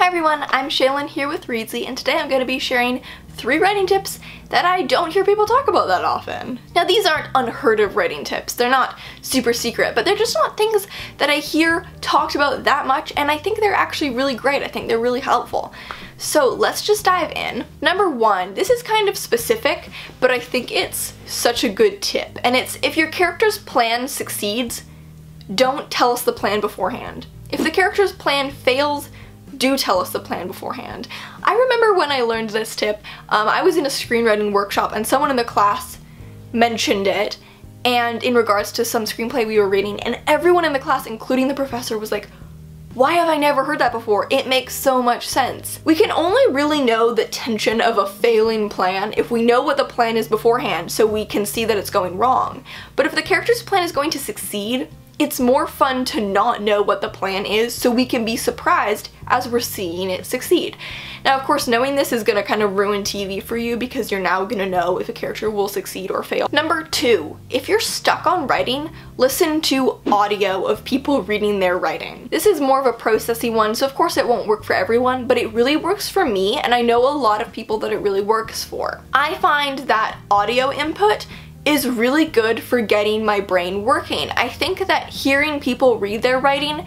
Hi everyone, I'm Shaylin here with Reedsy, and today I'm going to be sharing 3 writing tips that I don't hear people talk about that often. Now these aren't unheard of writing tips, they're not super secret, but they're just not things that I hear talked about that much, and I think they're actually really great. I think they're really helpful. So let's just dive in. Number 1, this is kind of specific, but I think it's such a good tip, and it's if your character's plan succeeds, don't tell us the plan beforehand. If the character's plan fails, do tell us the plan beforehand. I remember when I learned this tip, I was in a screenwriting workshop and someone in the class mentioned it, and in regards to some screenplay we were reading, and everyone in the class, including the professor, was like, why have I never heard that before? It makes so much sense. We can only really know the tension of a failing plan if we know what the plan is beforehand, so we can see that it's going wrong. But if the character's plan is going to succeed, it's more fun to not know what the plan is so we can be surprised as we're seeing it succeed. Now of course knowing this is gonna kind of ruin TV for you because you're now gonna know if a character will succeed or fail. Number 2, if you're stuck on writing, listen to audio of people reading their writing. This is more of a processy one, so of course it won't work for everyone, but it really works for me, and I know a lot of people that it really works for. I find that audio input is really good for getting my brain working. I think that hearing people read their writing,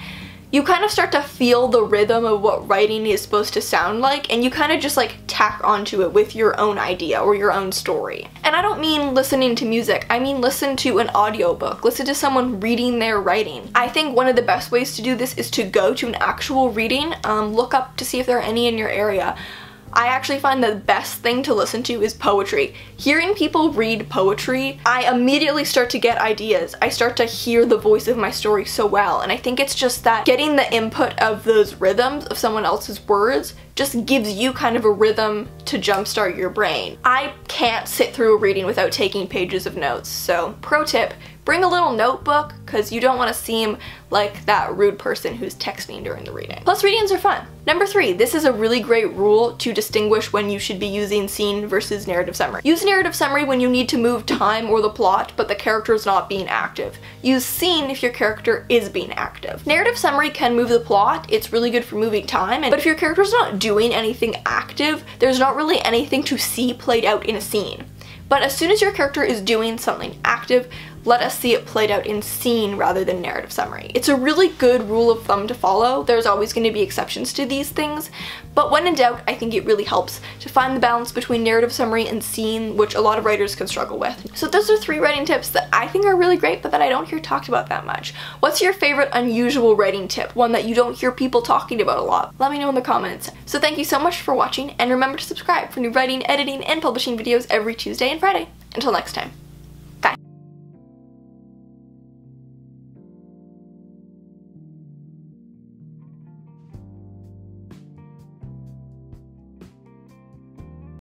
you kind of start to feel the rhythm of what writing is supposed to sound like, and you kind of just like tack onto it with your own idea or your own story. And I don't mean listening to music, I mean listen to an audiobook, listen to someone reading their writing. I think one of the best ways to do this is to go to an actual reading, look up to see if there are any in your area. I actually find the best thing to listen to is poetry. Hearing people read poetry, I immediately start to get ideas. I start to hear the voice of my story so well, and I think it's just that getting the input of those rhythms of someone else's words just gives you kind of a rhythm to jumpstart your brain. I can't sit through a reading without taking pages of notes, so pro tip, bring a little notebook because you don't want to seem like that rude person who's texting during the reading. Plus readings are fun. Number 3, this is a really great rule to distinguish when you should be using scene versus narrative summary. Use narrative summary when you need to move time or the plot, but the character is not being active. Use scene if your character is being active. Narrative summary can move the plot, it's really good for moving time, but if your character's not doing anything active, there's not really anything to see played out in a scene. But as soon as your character is doing something active, let us see it played out in scene rather than narrative summary. It's a really good rule of thumb to follow. There's always going to be exceptions to these things, but when in doubt, I think it really helps to find the balance between narrative summary and scene, which a lot of writers can struggle with. So those are 3 writing tips that I think are really great, but that I don't hear talked about that much. What's your favorite unusual writing tip? One that you don't hear people talking about a lot? Let me know in the comments. So thank you so much for watching, and remember to subscribe for new writing, editing, and publishing videos every Tuesday and Friday. Until next time.